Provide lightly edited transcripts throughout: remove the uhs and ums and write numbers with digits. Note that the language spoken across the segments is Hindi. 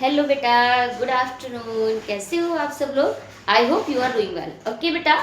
हेलो बेटा, गुड आफ्टरनून। कैसे हो आप सब लोग? I hope you are doing well. Okay बेटा,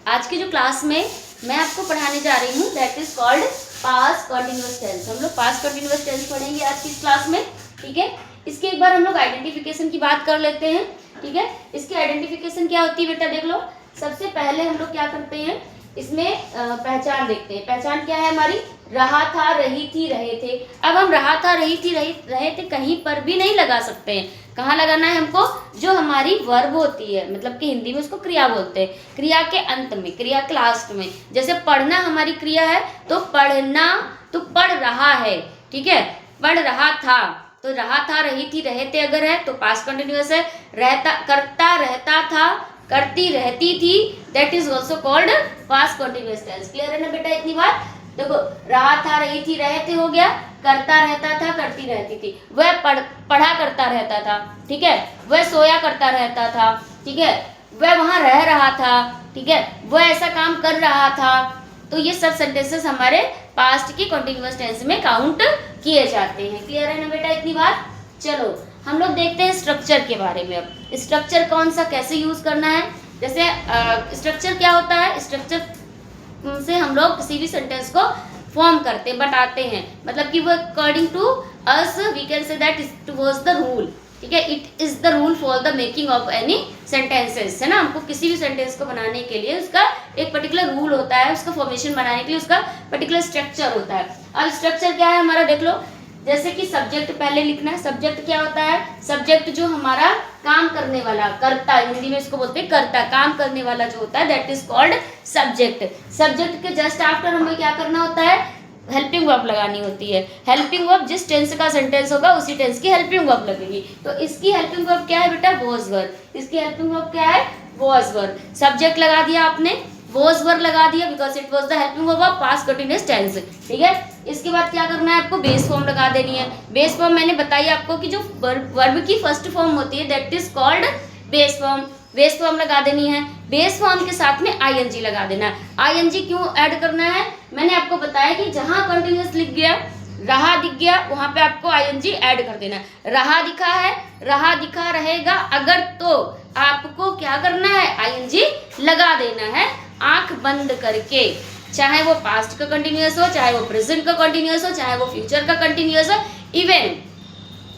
आज की जो क्लास में मैं आपको पढ़ाने जा रही हूँ that is called past continuous tense. हम लोग पास्ट कंटिन्यूअस टेंस पढ़ेंगे आज की इस क्लास में। ठीक है, इसके एक बार हम लोग आइडेंटिफिकेशन की बात कर लेते हैं। ठीक है, इसकी आइडेंटिफिकेशन क्या होती है बेटा, देख लो। सबसे पहले हम लोग क्या करते हैं, इसमें पहचान देखते हैं। पहचान क्या है हमारी? रहा था, रही थी, रहे थे। अब हम रहा था, रही थी, रहे थे कहीं पर भी नहीं लगा सकते हैं। कहाँ लगाना है हमको? जो हमारी वर्ब होती है, मतलब कि हिंदी में उसको क्रिया बोलते हैं। क्रिया के अंत में, क्रिया के लास्ट में। जैसे पढ़ना हमारी क्रिया है, तो पढ़ना, तो पढ़ रहा है। ठीक है, पढ़ रहा था, तो रहा था, रही थी, रहे थे अगर है तो पास्ट कंटिन्यूअस है। रहता, करता रहता था, करती रहती थी, that is also called past continuous tense. Clear है ना बेटा इतनी बात? देखो, रहा था, रही थी, रहे थे हो गया। करता रहता था, करती रहती थी। वह पढ़ा करता रहता था। ठीक है, वह सोया करता रहता था। ठीक है, वह वहां रह रहा था। ठीक है, वह ऐसा काम कर रहा था। तो ये सब सेंटेंसेस हमारे पास्ट की कंटिन्यूअस टेंस में काउंट किए जाते हैं। क्लियर है ना बेटा इतनी बात? चलो हम लोग देखते हैं स्ट्रक्चर के बारे में। अब स्ट्रक्चर कौन सा, कैसे यूज करना है। जैसे स्ट्रक्चर क्या होता है, स्ट्रक्चर से हम लोग किसी भी सेंटेंस को फॉर्म करते बताते हैं, मतलब कि वो according to us we can say that it was the rule. ठीक है, it is the rule for the making of any sentences, है ना। हमको किसी भी सेंटेंस को बनाने के लिए उसका एक पर्टिकुलर रूल होता है, उसका फॉर्मेशन बनाने के लिए उसका पर्टिकुलर स्ट्रक्चर होता है। अब स्ट्रक्चर क्या है हमारा, देख लो। जैसे कि सब्जेक्ट पहले लिखना है। सब्जेक्ट क्या होता है? सब्जेक्ट जो हमारा काम करने वाला, कर्ता, हिंदी में इसको बोलते हैं कर्ता, काम करने वाला जो होता है that is called subject. Subject के जस्ट आफ्टर हमें क्या करना होता है? हेल्पिंग वर्ब लगानी होती है। हेल्पिंग वर्ब जिस टेंस का सेंटेंस होगा उसी टेंस की हेल्पिंग वर्ब लगेगी। तो इसकी हेल्पिंग वर्ब क्या है बेटा? Was verb. इसकी हेल्पिंग वर्ब क्या है? Was verb. सब्जेक्ट लगा दिया आपने, वॉज वर्ब लगा दिया because it was the helping verb of past continuous tense. ठीक है, इसके बाद क्या करना है आपको? बेस फॉर्म लगा देनी है। बेस फॉर्म मैंने बताई आपको कि जो वर्ब की फर्स्ट फॉर्म होती है that is called base form. Base form लगा देनी है। बेस फॉर्म के साथ में आईएनजी लगा देना है। आईएनजी क्यों ऐड करना है? मैंने आपको बताया कि जहां कंटीन्यूअस लिख गया, रहा दिख गया, वहां पे आपको आईएनजी ऐड कर देना है। रहा दिखा है, रहा दिखा रहेगा अगर, तो आपको क्या करना है? आईएनजी लगा देना है आंख बंद करके। चाहे वो पास्ट का कंटिन्यूअस हो, चाहे वो प्रेजेंट का कंटिन्यूअस हो, चाहे वो फ्यूचर का कंटिन्यूअस हो, इवन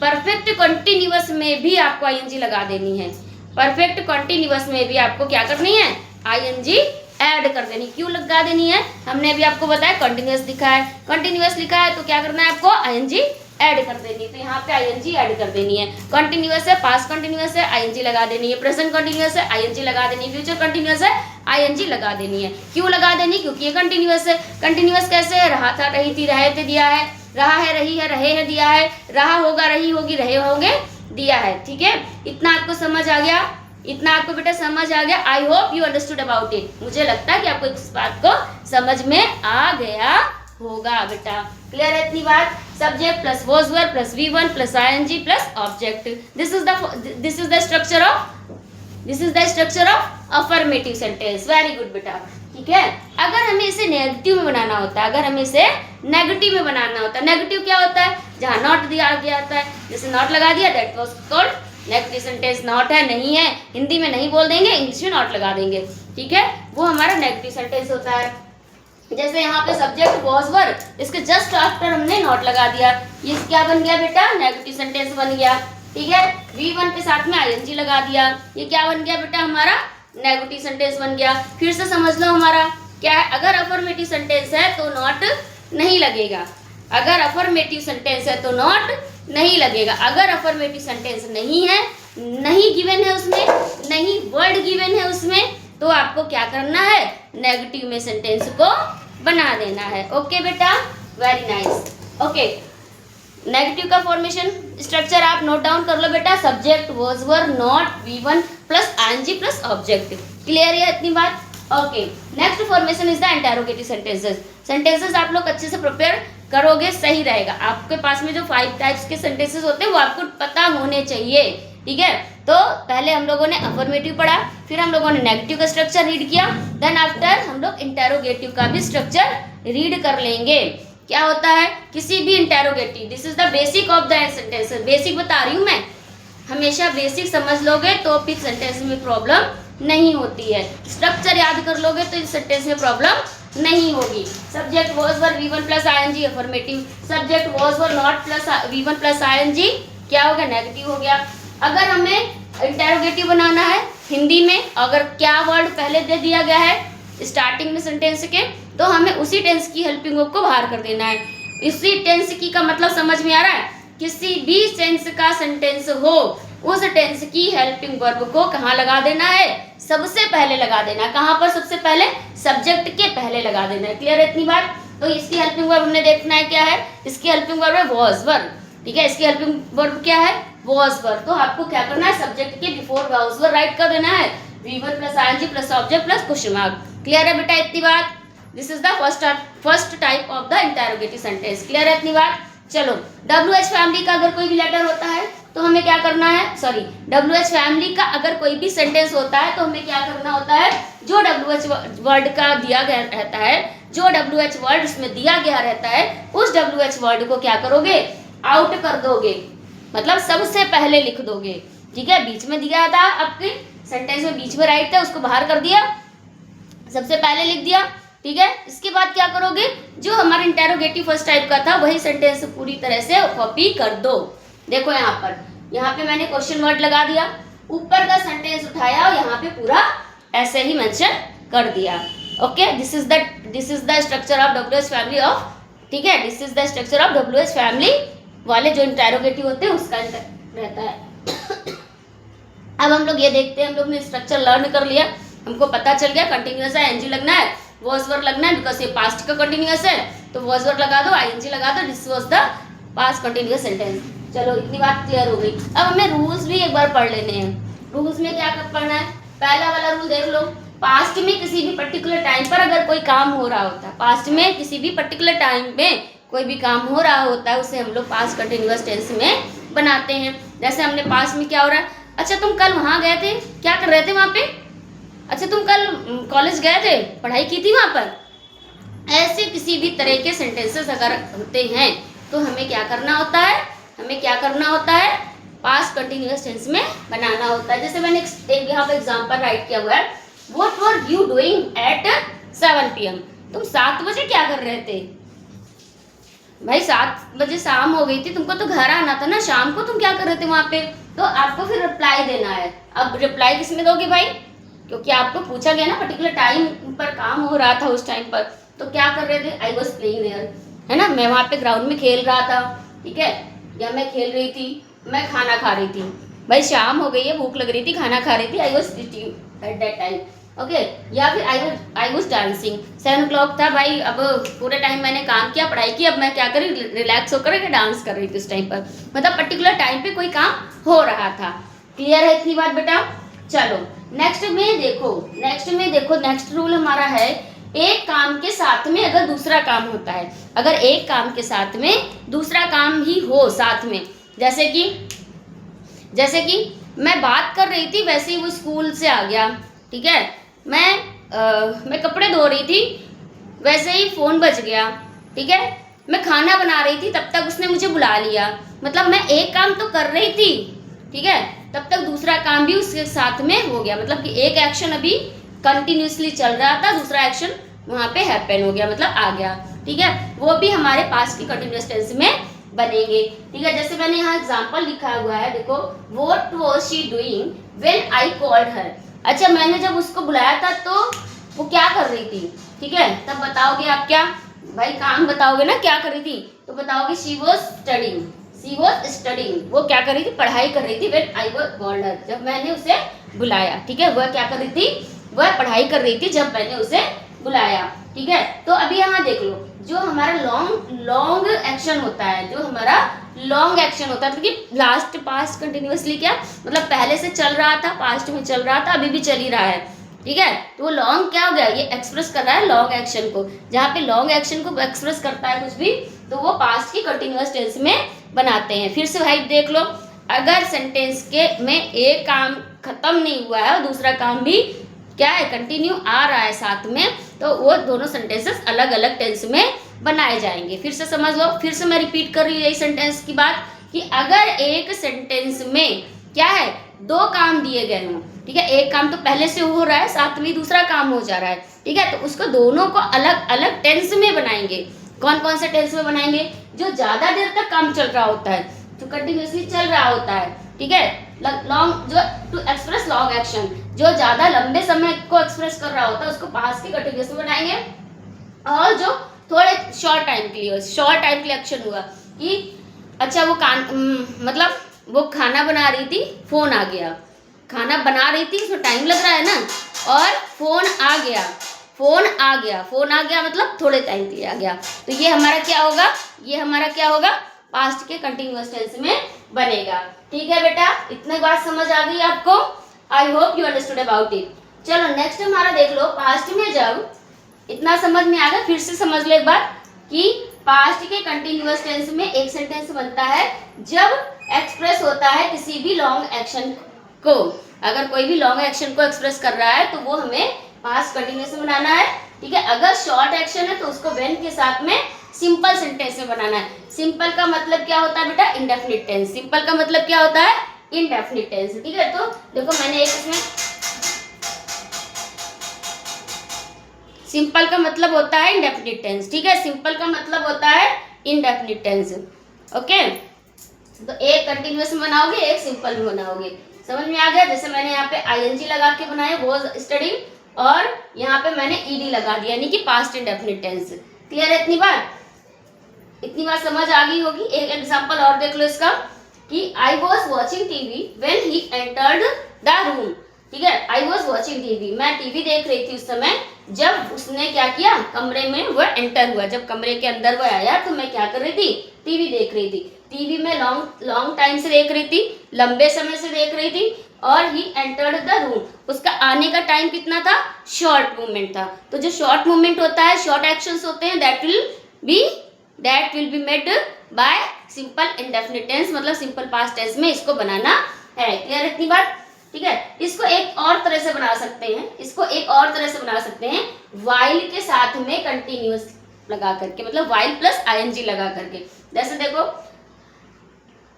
परफेक्ट कंटिन्यूअस में भी आपको आईएनजी लगा देनी है। परफेक्ट कंटिन्यूअस में भी आपको क्या करनी है? आईएनजी ऐड कर देनी। क्यों लगा देनी है? हमने अभी आपको बताया कंटिन्यूअस लिखा है, कंटिन्यूअस लिखा है तो क्या करना है आपको? आईएनजी ऐड कर देनी है। तो यहाँ पे आईएनजी ऐड कर देनी है। कंटिन्यूअस है, पास्ट कंटिन्यूअस है, आईएनजी लगा देनी है। प्रेजेंट कंटिन्यूअस है, आईएनजी लगा देनी है। फ्यूचर कंटिन्यूअस है, आईएनजी लगा देनी है। क्यों लगा देनी? क्योंकि ये कंटिन्यूअस है। कंटिन्यूअस कैसे है? रहा था, रही थी, रहे थे दिया है, रहा है, रही है, रहे हैं दिया है, रहा होगा, रही होगी, रहे होंगे दिया है। ठीक है, इतना आपको समझ आ गया? इतना आपको बेटा समझ आ गया? आई hope you understood about it. मुझे लगता है कि आपको इस बात को समझ में आ गया होगा बेटा। क्लियर है इतनी बात? Subject plus was verb plus V1 plus I N G plus object, this is the structure of affirmative sentence. Very good बेटा। ठीक है, अगर हमें इसे नेगेटिव में बनाना होता है, अगर हमें इसे नेगेटिव में बनाना होता है, नेगेटिव क्या होता है? जहां नॉट दिया गया होता है, जैसे नॉट लगा दिया that was called negative sentence. Not है, नहीं है, हिंदी में नहीं बोल देंगे, इंग्लिश में नॉट लगा देंगे। ठीक है, वो हमारा नेगेटिव सेंटेंस होता है। जैसे यहाँ पे सब्जेक्ट वॉज वर्ब, इसके जस्ट आफ्टर हमने नॉट लगा दिया, ये क्या बन गया बेटा? नेगेटिव सेंटेंस बन गया। ठीक है, V1 के साथ में आईएनजी लगा दिया, ये क्या बन गया बेटा? हमारा नेगेटिव सेंटेंस बन गया। फिर से समझ लो हमारा क्या है? अगर अफर्मेटिव सेंटेंस है तो नॉट नहीं लगेगा। अगर अफर्मेटिव सेंटेंस है तो नॉट नहीं लगेगा। अगर अफर्मेटिव सेंटेंस नहीं है, नहीं गिवन है उसमें, नहीं वर्ड गिवन है उसमें, तो आपको क्या करना है? नेगेटिव में सेंटेंस को बना देना है। ओके बेटा, वेरी नाइस। ओके, नेगेटिव का फॉर्मेशन स्ट्रक्चर आप नोट डाउन कर लो बेटा। Subject was verb not V1 plus I N G plus object. Clear है इतनी बात? Okay, next formation is the interrogative sentences. Sentences आप लोग अच्छे से प्रिपेयर करोगे सही रहेगा। आपके पास में जो 5 टाइप्स के सेंटेंसेस होते हैं वो आपको पता होने चाहिए। ठीक है, तो पहले हम लोगों ने अफर्मेटिव पढ़ा, फिर हम लोगों ने नेगेटिव का स्ट्रक्चर रीड किया, देन आफ्टर हम लोग इंटरोगेटिव का भी स्ट्रक्चर रीड कर लेंगे। क्या होता है किसी भी interrogative, this is the basic of the sentence. Basic बता रही हूँ मैं, हमेशा बेसिक समझ लोगे तो फिर सेंटेंस में प्रॉब्लम नहीं होती है। स्ट्रक्चर याद कर लोगे तो इस सेंटेंस में प्रॉब्लम नहीं होगी। Subject was were V1 plus ING affirmative, subject was were not plus V1 plus ING क्या हो गया, नेगेटिव हो गया। अगर हमें इंटेरोगेटिव बनाना है हिंदी में, अगर क्या वर्ड पहले दे दिया गया है स्टार्टिंग में सेंटेंस के, तो हमें उसी टेंस की हेल्पिंग वर्ब को बाहर कर देना है। इसी टेंस की का मतलब समझ में आ रहा है? किसी भी टेंस का सेंटेंस हो उस टेंस की हेल्पिंग वर्ब को कहाँ लगा देना है, सबसे पहले लगा देना है। कहाँ पर सबसे पहले, सब्जेक्ट के पहले लगा देना है। क्लियर है इतनी बात? तो इसकी हेल्पिंग वर्ब हमने देखना है क्या है, इसकी हेल्पिंग वर्ब है वॉज वर, ठीक है। इसकी हेल्पिंग वर्ब क्या है, वॉज वर। तो आपको क्या करना है, सब्जेक्ट के बिफोर वॉज वर राइट कर देना है, V1 plus ING plus object plus question mark. Clear है बेटा इतनी बात? This is the first type of the interrogative sentence. Clear है इतनी बात? चलो, WH फैमिली का अगर कोई भी लेटर होता है तो हमें क्या करना है, सॉरी, WH फैमिली का अगर कोई भी सेंटेंस होता है तो हमें क्या करना होता है, जो WH वर्ड का दिया गया रहता है, जो WH वर्ड उसमें दिया गया रहता है, उस WH वर्ड को क्या करोगे, आउट कर दोगे, मतलब सबसे पहले लिख दोगे। ठीक है, बीच में दिया था आपके सेंटेंस में, बीच में राइट था, उसको बाहर कर दिया, सबसे पहले लिख दिया। ठीक है, इसके बाद क्या करोगे, जो हमारा इंटेरोगेटिव फर्स्ट टाइप का था वही सेंटेंस पूरी तरह से कॉपी कर दो। देखो यहाँ पे मैंने क्वेश्चन वर्ड लगा दिया, ऊपर का सेंटेंस उठाया और यहाँ पे पूरा ऐसे ही मेंशन कर दिया। Okay, this is the structure of WH family of, ठीक है, this is the structure of WH family वाले जो इंटेरोगेटिव होते हैं उसका रहता है। अब हम लोग ये देखते हैं, हम लोग ने स्ट्रक्चर लर्न कर लिया, हमको पता चल गया कंटिन्यूअस है, ING लगना है, वॉज वर्ब लगना है, बिकॉज ये पास्ट का कंटिन्यूअस है तो वॉज वर्ब लगा दो, ING लगा दो, this was the past continuous sentence. चलो इतनी बात क्लियर हो गई। अब हमें रूल्स भी एक बार पढ़ लेने हैं। रूल्स में क्या पढ़ना है, पहला वाला रूल देख लो, पास्ट में किसी भी पर्टिकुलर टाइम पर अगर कोई काम हो रहा होता है, पास्ट में किसी भी पर्टिकुलर टाइम में कोई भी काम हो रहा होता है, उसे हम लोग पास्ट कंटिन्यूअस टेंस में बनाते हैं। जैसे हमने पास्ट में क्या हो रहा है, अच्छा तुम कल वहाँ गए थे, क्या कर रहे थे वहाँ पे, अच्छा तुम कल कॉलेज गए थे, पढ़ाई की थी वहाँ पर। ऐसे किसी भी तरह के सेंटेंसेस अगर होते हैं तो हमें क्या करना होता है, हमें क्या करना होता है, पास्ट कंटिन्यूअस टेंस में बनाना होता है। जैसे मैंने एक यहाँ पे एग्जांपल राइट किया हुआ है, what were you doing at 7 PM, तुम 7 बजे क्या कर रहे थे। भाई 7 बजे शाम हो गई थी, तुमको तो घर आना था ना, शाम को तुम क्या कर रहे थे वहाँ पे, तो आपको फिर रिप्लाई देना है। अब रिप्लाई किस में दोगे भाई, क्योंकि आपको पूछा गया ना पर्टिकुलर टाइम पर काम हो रहा था उस टाइम पर, तो क्या कर रहे थे, आई वॉज प्लेइंग देयर, है ना, मैं वहाँ पे ग्राउंड में खेल रहा था, ठीक है, या मैं खेल रही थी, मैं खाना खा रही थी। भाई शाम हो गई है, भूख लग रही थी, खाना खा रही थी, I was eating at that time. Okay, या फिर आई वॉज डांसिंग, 7 o'clock था भाई, अब पूरे टाइम मैंने काम किया, पढ़ाई की, अब मैं क्या करी, रिलैक्स होकर के डांस कर रही थी उस टाइम पर, मतलब पर्टिकुलर टाइम पे कोई काम हो रहा था। क्लियर है इतनी बात बेटा? चलो नेक्स्ट में देखो, नेक्स्ट रूल हमारा है, एक काम के साथ में अगर दूसरा काम होता है, अगर एक काम के साथ में दूसरा काम ही हो साथ में, जैसे कि मैं बात कर रही थी, वैसे ही वो स्कूल से आ गया, ठीक है, मैं कपड़े धो रही थी, वैसे ही फोन बज गया, ठीक है, मैं खाना बना रही थी, तब तक उसने मुझे बुला लिया, मतलब मैं एक काम तो कर रही थी, ठीक है, तब तक दूसरा काम भी उसके साथ में हो गया, मतलब कि एक एक्शन अभी कंटिन्यूसली चल रहा था, दूसरा एक्शन वहाँ पे हैपन हो गया, मतलब आ गया, ठीक है, वो भी हमारे पास की कंटिन्यूअस टेंस में बनेंगे। ठीक है, जैसे मैंने यहाँ एग्जांपल लिखा हुआ है, देखो, what was she doing when I called हर। अच्छा, मैंने जब उसको बुलाया था तो वो क्या कर रही थी, ठीक है, तब बताओगे आप क्या, भाई काम बताओगे ना क्या कर रही थी, तो बताओगे शी वाज स्टडिंग, वो क्या कर रही थी, पढ़ाई कर रही थी, व्हेन आई कॉल्ड हर, जब मैंने उसे बुलाया, ठीक है, वह क्या कर रही थी, वह पढ़ाई कर रही थी जब मैंने उसे बुलाया। ठीक है, तो अभी यहाँ देख लो, जो हमारा लॉन्ग एक्शन होता है, जो हमारा लॉन्ग एक्शन होता है, तो कि लास्ट पास्ट कंटिन्यूअसली क्या, मतलब पहले से चल रहा था, पास्ट में चल रहा था, अभी भी चल ही रहा है, ठीक है, तो वो लॉन्ग क्या हो गया, ये एक्सप्रेस कर रहा है लॉन्ग एक्शन को, जहाँ पे लॉन्ग एक्शन को एक्सप्रेस करता है कुछ भी, तो वो पास्ट की कंटिन्यूअस टेंस में बनाते हैं। फिर से भाई देख लो, अगर सेंटेंस के में एक काम खत्म नहीं हुआ है और दूसरा काम भी क्या है, कंटिन्यू आ रहा है साथ में, तो वो दोनों सेंटेंसेस अलग अलग टेंस में बनाए जाएंगे। फिर से समझ लो, फिर से मैं रिपीट कर रही हूँ यही सेंटेंस की बात, कि अगर एक सेंटेंस में क्या है, दो काम दिए गए हों, ठीक है, एक काम तो पहले से हो रहा है, साथ में दूसरा काम हो जा रहा है, ठीक है, तो उसको दोनों को अलग अलग टेंस में बनाएंगे। कौन कौन से टेंस में बनाएंगे, जो ज्यादा देर तक काम चल रहा होता है, जो कंटिन्यूअसली चल रहा होता है, ठीक है, लॉन्ग, जो टू एक्सप्रेस लॉन्ग एक्शन, जो ज्यादा लंबे समय को एक्सप्रेस कर रहा होता है उसको पास्ट के कंटिन्यूअस में बनाएंगे। और जो थोड़े शॉर्ट टाइम के लिए एक्शन हुआ कि अच्छा वो मतलब वो खाना बना रही थी, फोन आ गया, खाना बना रही थी उसमें टाइम लग रहा है ना, और फोन आ गया मतलब थोड़े टाइम के लिए आ गया, तो ये हमारा क्या होगा, पास्ट के कंटिन्यूअस टेंस में बनेगा। ठीक है बेटा, इतने बात समझ आ गई आपको? आई hope you understood about it. चलो नेक्स्ट हमारा देख लो, पास्ट में जब इतना समझ में आ गया, फिर से समझ लो एक बार कि पास्ट के कंटिन्यूअस टेंस में एक सेंटेंस बनता है जब एक्सप्रेस होता है किसी भी लॉन्ग एक्शन को। अगर कोई भी लॉन्ग एक्शन को एक्सप्रेस कर रहा है तो वो हमें पास्ट कंटिन्यूअस में बनाना है, ठीक है। अगर शॉर्ट एक्शन है तो उसको व्हेन के साथ में सिंपल सेंटेंस में बनाना है। सिंपल का मतलब क्या होता है बेटा, इंडेफिनिट टेंस। सिंपल का मतलब क्या होता है, इंडेफिनिट टेंस, ठीक है। तो देखो मैंने एक इसमें, सिंपल का मतलब होता है इंडेफिनिट टेंस, ठीक है, सिंपल का मतलब होता है इंडेफिनिट टेंस, ओके। तो एक कंटिन्यूअस में बनाओगे, एक सिंपल में बनाओगे, समझ में आ गया। जैसे मैंने यहाँ पे आईएनजी लगा के बनाया वाज स्टडीइंग, और यहाँ पे मैंने ईडी लगा दिया, यानी कि पास्ट इंडेफिनिट टेंस। क्लियर है? इतनी बार समझ आ गई होगी। एक एग्जांपल और देख लो इसका कि I was watching TV when he entered the room, ठीक है। आई वॉज वॉचिंग टीवी, मैं टीवी देख रही थी उस समय जब उसने क्या किया, कमरे में वह एंटर हुआ। जब कमरे के अंदर वह आया तो मैं क्या कर रही थी, टीवी देख रही थी। टीवी में लॉन्ग टाइम से देख रही थी, लंबे समय से देख रही थी। और ही एंटर्ड द रूम, उसका आने का टाइम कितना था, शॉर्ट मूवमेंट था। तो जो शॉर्ट मूवमेंट होता है, शॉर्ट एक्शंस होते हैं, that will be made by simple indefinite tense, मतलब सिंपल पास्ट टेंस में इसको बनाना है। क्लियर इतनी बात? ठीक है। इसको एक और तरह से बना सकते हैं, वाइल के साथ में कंटिन्यूअस लगा करके, मतलब वाइल प्लस आईएनजी लगा करके। जैसे देखो,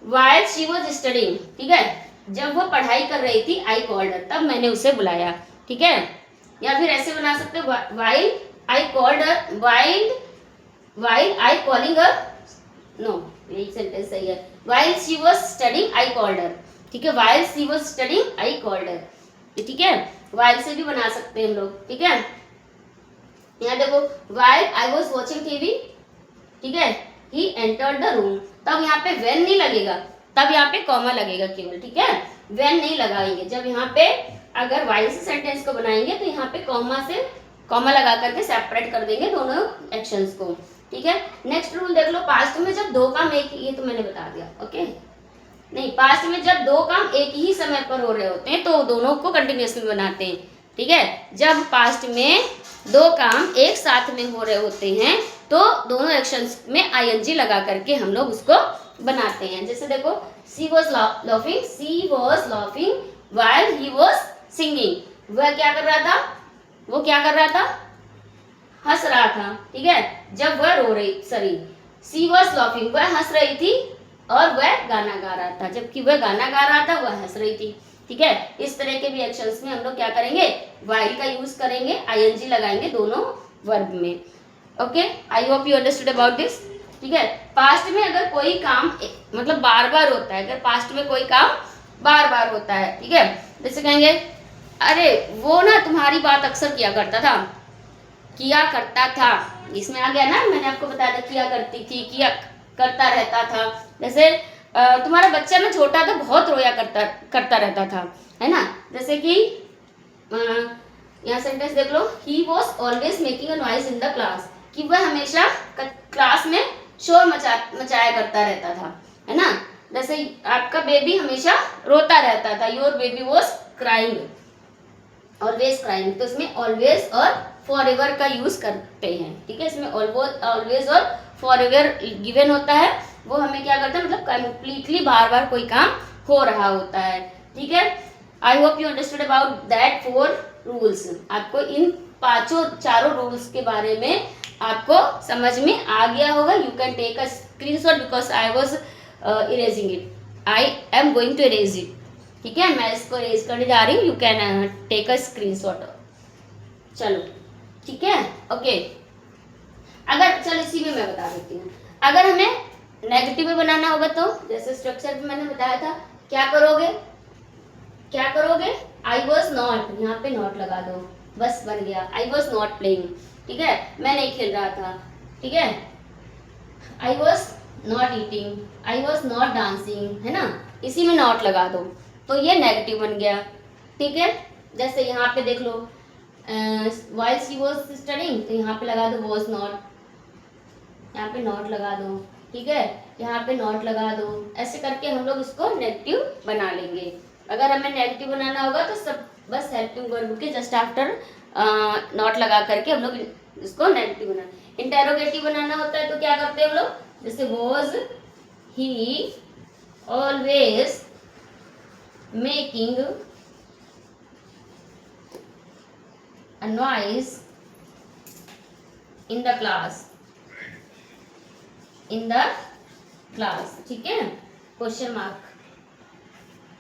वाइल शी वाज स्टडीइंग, ठीक है, जब वो पढ़ाई कर रही थी, आई कॉल्ड हर, तब मैंने उसे बुलाया, ठीक है। या फिर ऐसे बना सकते हो, while I calling her, no यही सेंटेंस सही है, while she was studying I called her, ठीक है, while she was studying I called her, ठीक है। वाइल से भी बना सकते हैं हम लोग, ठीक है। यहाँ देखो, while I was watching TV, ठीक है, ही एंटर्ड द रूम, तब यहाँ पे व्हेन नहीं लगेगा, तब यहाँ पे कॉमा लगेगा केवल, ठीक है, व्हेन नहीं लगाएंगे। जब यहाँ पे अगर वाइल से सेंटेंस को बनाएंगे तो यहाँ पे कॉमा लगा करके सेपरेट कर देंगे दोनों एक्शंस को, ठीक है। नेक्स्ट रूल देख लो, पास्ट में जब दो काम एक, ये तो मैंने बता दिया, ओके। नहीं, पास्ट में जब दो काम एक ही समय पर हो रहे होते हैं तो दोनों को कंटिन्यूअस में बनाते हैं, ठीक है। जब पास्ट में दो काम एक साथ में हो रहे होते हैं तो दोनों एक्शंस में आईएनजी लगा करके हम लोग उसको बनाते हैं। जैसे देखो, she was laughing while he was singing, वह क्या कर रहा था, हंस रहा था, ठीक है, जब वह शी वॉज लाफिंग, वह हंस रही थी, और वह गाना गा रहा था, जबकि वह गाना गा रहा था, वह हंस रही थी, ठीक है। इस तरह के भी एक्शंस में हम लोग क्या करेंगे, व्हाइल का यूज करेंगे, आईएनजी लगाएंगे दोनों वर्ब में, okay. I hope you understood about this, ठीक है। पास्ट में अगर कोई काम मतलब बार बार होता है, अगर पास्ट में कोई काम बार बार होता है, ठीक है, जैसे कहेंगे, अरे वो ना तुम्हारी बात अक्सर किया करता था, इसमें आ गया ना, मैंने आपको बताया था, किया करती थी, किया करता रहता था। जैसे तुम्हारा बच्चा ना छोटा था, बहुत रोया करता रहता था, है ना। जैसे कि यहाँ सेंटेंस देख लो, he was always making a noise in the class, कि वह हमेशा क्लास में शोर मचाया करता रहता था, है ना। जैसे आपका बेबी हमेशा रोता रहता था, your baby was crying, always crying, तो इसमें ऑलवेज और फॉरएवर का यूज करते हैं, ठीक है। इसमें ऑलवेज और फॉरएवर गिवन होता है, वो हमें क्या करता है, मतलब कंप्लीटली बार बार कोई काम हो रहा होता है, ठीक है। आई hope you understood about that 4 rules. आपको इन चारों रूल्स के बारे में आपको समझ में आ गया होगा। You can take a screenshot because I was erasing it, I am going to erase it, ठीक है, मैं इसको रेज करने जा रही हूँ, you can take a screenshot. चलो ठीक है, ओके। अगर चल इसी में मैं बता देती हूँ, अगर हमें नेगेटिव में बनाना होगा तो जैसे स्ट्रक्चर में मैंने बताया था, क्या करोगे, क्या करोगे, आई वॉज नॉट, यहाँ पे नॉट लगा दो, बस बन गया, आई वॉज नॉट प्लेइंग, ठीक है, मैं नहीं खेल रहा था, ठीक है, I was not eating, I was not dancing, है ना, इसी में नॉट लगा दो तो ये नेगेटिव बन गया, ठीक है। जैसे यहाँ पे देख लो, वाइल शी वॉज स्टडिंग, तो यहाँ पे लगा दो वॉज नॉट, यहाँ पे नॉट लगा दो, ठीक है, यहाँ पे नॉट लगा दो, ऐसे करके हम लोग इसको नेगेटिव बना लेंगे। अगर हमें नेगेटिव बनाना होगा तो सब बस हेल्पिंग वर्ब के जस्ट आफ्टर नॉट लगा करके हम लोग इसको नेगेटिव बना। इंटेरोगेटिव बनाना होता है तो क्या करते हैं हम लोग, जैसे was he always making a noise in the class, in the class, ठीक है, क्वेश्चन मार्क।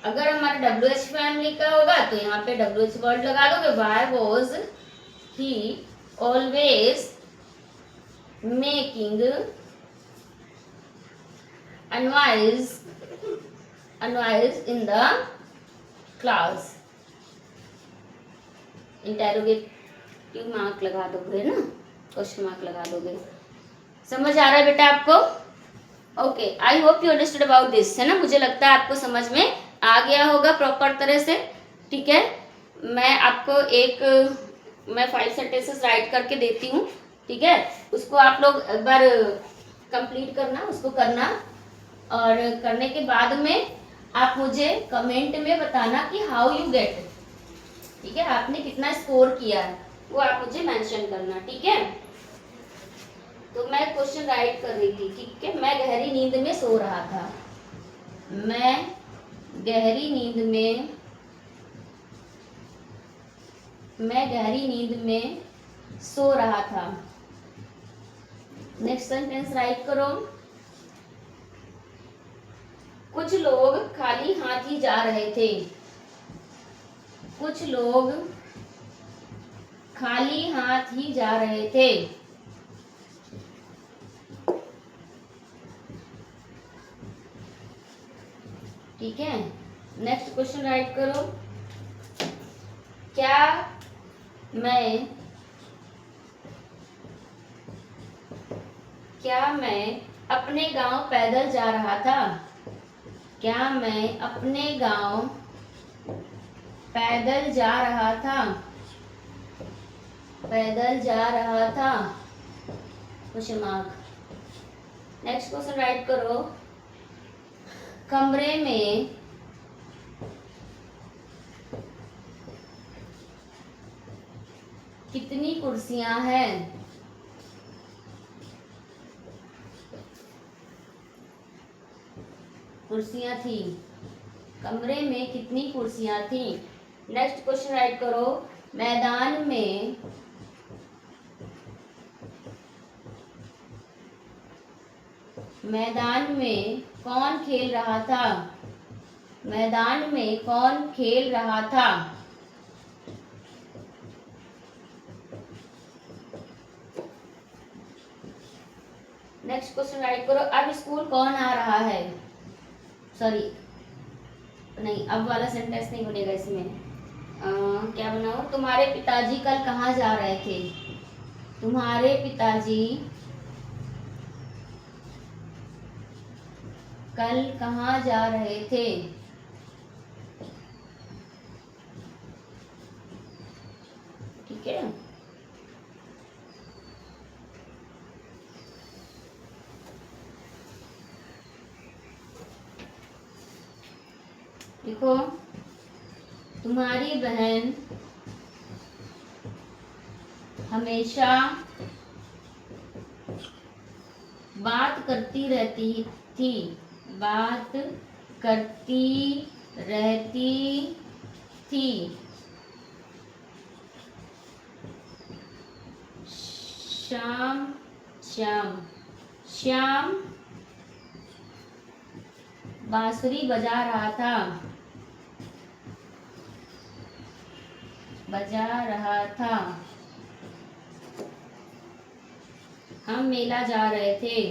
अगर हमारे डब्ल्यू एच फैमिली का होगा तो यहाँ पे डब्ल्यू एच वर्ड लगा दोगे, why was he always making unwise in the class, interrogative mark लगा दोगे ना, क्वेश्चन मार्क लगा दोगे। समझ आ रहा है बेटा आपको? Okay, I hope you understood about this, है ना, मुझे लगता है आपको समझ में आ गया होगा प्रॉपर तरह से, ठीक है। मैं आपको मैं 5 सेंटेंसेस राइट करके देती हूँ, ठीक है, उसको आप लोग एक बार कंप्लीट करना, उसको करना, और करने के बाद में आप मुझे कमेंट में बताना कि हाउ यू गेट, ठीक है, आपने कितना स्कोर किया है वो आप मुझे मेंशन करना, ठीक है। तो मैं क्वेश्चन राइट कर रही थी, ठीक है, मैं गहरी नींद में सो रहा था, मैं गहरी नींद में सो रहा था। नेक्स्ट सेंटेंस राइट करो, कुछ लोग खाली हाथ ही जा रहे थे, कुछ लोग खाली हाथ ही जा रहे थे, ठीक है। नेक्स्ट क्वेश्चन राइट करो, क्या मैं अपने गांव पैदल जा रहा था, क्या मैं अपने गांव पैदल जा रहा था, पैदल जा रहा था, question mark. Next question right करो, कमरे में कितनी कुर्सियां हैं, कुर्सियां थी, कमरे में कितनी कुर्सियां थी। नेक्स्ट क्वेश्चन राइट करो, मैदान में कौन खेल रहा था, मैदान में कौन खेल रहा था, नेक्स्ट क्वेश्चन राइट करो, अब स्कूल कौन आ रहा है, सॉरी नहीं, अब वाला सेंटेंस नहीं बनेगा इसमें, क्या बनाओ, तुम्हारे पिताजी कल कहाँ जा रहे थे, तुम्हारे पिताजी कल कहाँ जा रहे थे, ठीक है। देखो, तुम्हारी बहन हमेशा बात करती रहती थी, बात करती रहती थी, श्याम श्याम श्याम बांसुरी बजा रहा था, बजा रहा था, हम मेला जा रहे थे,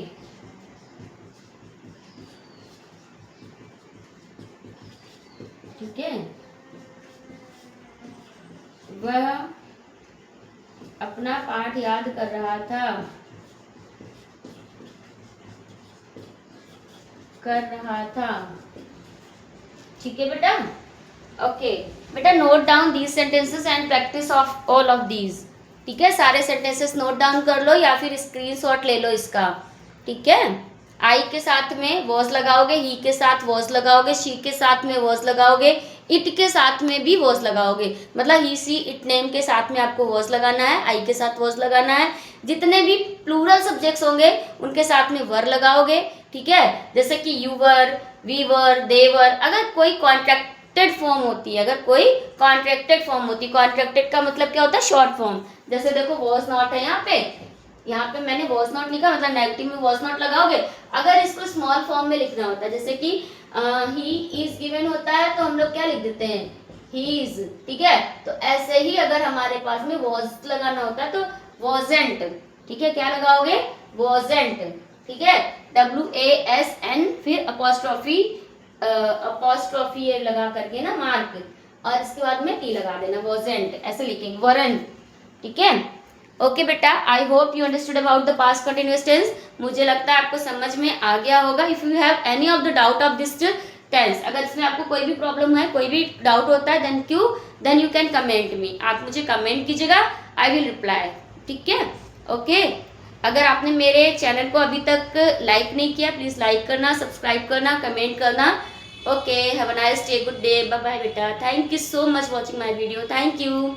ठीक है। वह अपना पाठ याद कर रहा था, ठीक है बेटा। ओके बेटा, note down these sentences and practice of all of these, ठीक है। सारे सेंटेंसेस नोट डाउन कर लो या फिर स्क्रीनशॉट ले लो इसका, ठीक है। आई के साथ में वॉज लगाओगे, ही के साथ वॉज लगाओगे, शी के साथ में वॉज लगाओगे, इट के साथ में भी वॉज लगाओगे। मतलब ही सी इट नेम के साथ में आपको वॉज लगाना है, आई के साथ वॉज लगाना है। जितने भी प्लूरल सब्जेक्ट्स होंगे उनके साथ में वर लगाओगे, ठीक है। जैसे कि यू वर, वी वर, दे वर। अगर कोई कॉन्ट्रैक्टेड फॉर्म होती है, कॉन्ट्रैक्टेड का मतलब क्या होता है, शॉर्ट फॉर्म। जैसे देखो वॉज नॉट है यहाँ पे मैंने वॉज नॉट लिखा, मतलब नेगेटिव में वॉज नॉट लगाओगे। अगर इसको स्मॉल फॉर्म में लिखना होता है, जैसे कि ही इज गिवन होता है तो हम लोग क्या लिख देते हैं, ही इज, ठीक है। तो ऐसे ही अगर हमारे पास में वॉज लगाना होता है तो वॉजेंट, ठीक है। क्या लगाओगे, वॉजेंट, ठीक है। WASN फिर अपोस्ट्रोफी लगा करके ना मार्क, और इसके बाद में टी लगा देना, वॉजेंट ऐसे लिखेंगे, वरंट, ठीक है। ओके बेटा, I hope you understood about the past continuous tense. मुझे लगता है आपको समझ में आ गया होगा। If you have any of the doubt of this tense, अगर इसमें आपको कोई भी प्रॉब्लम है, कोई भी डाउट होता है, then you can comment me, आप मुझे कमेंट कीजिएगा, आई विल रिप्लाई, ठीक है। ओके, अगर आपने मेरे चैनल को अभी तक लाइक नहीं किया, प्लीज लाइक करना, सब्सक्राइब करना, कमेंट करना। Okay, have a nice day, good day, bye bye बेटा। Thank you so much watching my video, thank you.